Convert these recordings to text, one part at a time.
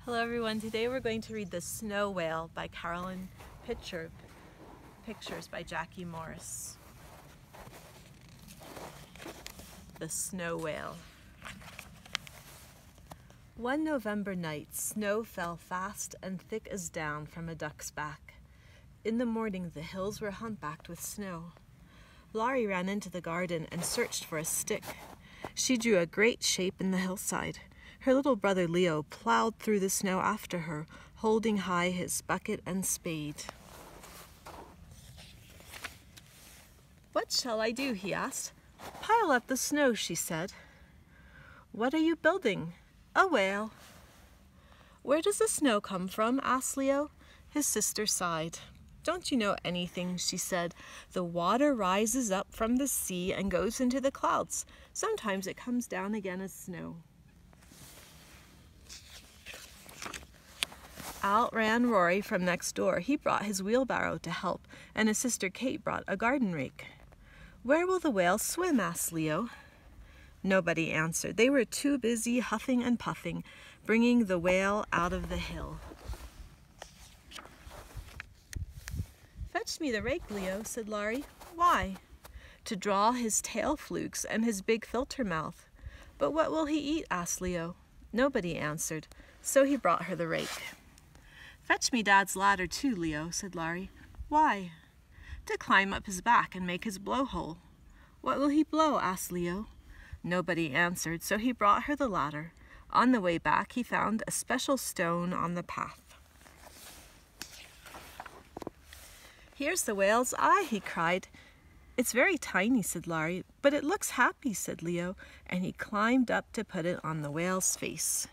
Hello everyone, today we're going to read The Snow Whale by Carolyn Pitcher, pictures by Jackie Morris. The Snow Whale. One November night, snow fell fast and thick as down from a duck's back. In the morning, the hills were humpbacked with snow. Laurie ran into the garden and searched for a stick. She drew a great shape in the hillside. Her little brother Leo plowed through the snow after her, holding high his bucket and spade. "What shall I do?" he asked. "Pile up the snow," she said. "What are you building?" "A whale." "Where does the snow come from?" asked Leo. His sister sighed. "Don't you know anything?" she said. "The water rises up from the sea and goes into the clouds. Sometimes it comes down again as snow." Out ran Rory from next door. He brought his wheelbarrow to help, and his sister Kate brought a garden rake. "Where will the whale swim?" asked Leo. Nobody answered. They were too busy huffing and puffing, bringing the whale out of the hill. "Fetch me the rake, Leo," said Laurie. "Why?" "To draw his tail flukes and his big filter mouth." "But what will he eat?" asked Leo. Nobody answered, so he brought her the rake. "Fetch me Dad's ladder too, Leo," said Laurie. "Why?" "To climb up his back and make his blowhole." "What will he blow?" asked Leo. Nobody answered, so he brought her the ladder. On the way back, he found a special stone on the path. "Here's the whale's eye," he cried. "It's very tiny," said Laurie, "but it looks happy," said Leo, and he climbed up to put it on the whale's face.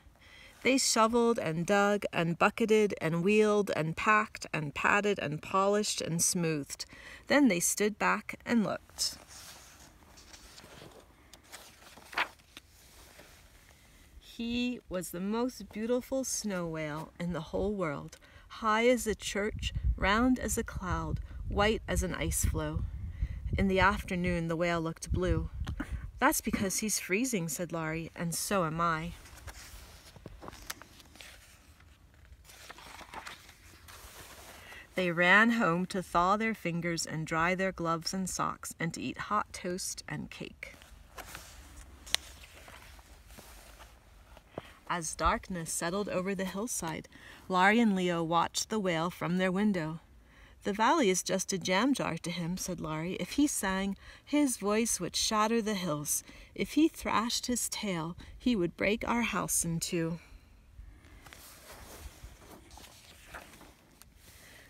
They shoveled and dug and bucketed and wheeled and packed and patted and polished and smoothed. Then they stood back and looked. He was the most beautiful snow whale in the whole world, high as a church, round as a cloud, white as an ice floe. In the afternoon, the whale looked blue. "That's because he's freezing," said Laurie, "and so am I." They ran home to thaw their fingers and dry their gloves and socks and to eat hot toast and cake. As darkness settled over the hillside, Laurie and Leo watched the whale from their window. "The valley is just a jam jar to him," said Laurie. "If he sang, his voice would shatter the hills. If he thrashed his tail, he would break our house in two."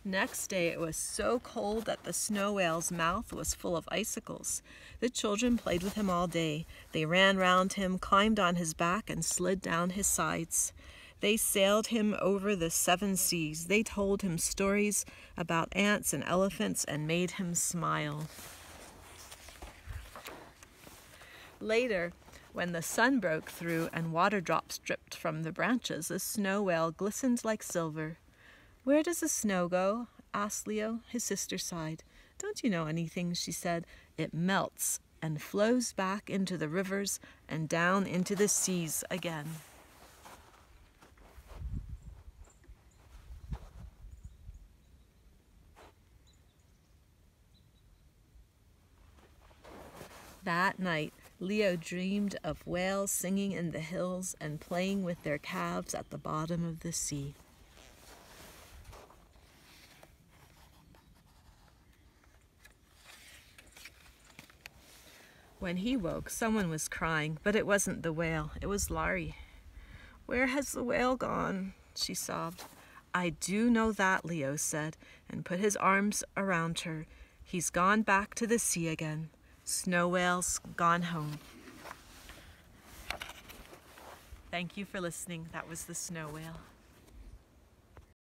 Next day it was so cold that the snow whale's mouth was full of icicles. The children played with him all day. They ran round him, climbed on his back, and slid down his sides. They sailed him over the 7 seas. They told him stories about ants and elephants and made him smile. Later, when the sun broke through and water drops dripped from the branches, the snow whale glistened like silver. "Where does the snow go?" asked Leo. His sister sighed. "Don't you know anything?" she said. "It melts and flows back into the rivers and down into the seas again." That night, Leo dreamed of whales singing in the hills and playing with their calves at the bottom of the sea. When he woke, someone was crying, but it wasn't the whale, it was Laurie. "Where has the whale gone?" she sobbed. "I do know that," Leo said, and put his arms around her. "He's gone back to the sea again. Snow whale's gone home." Thank you for listening. That was The Snow Whale.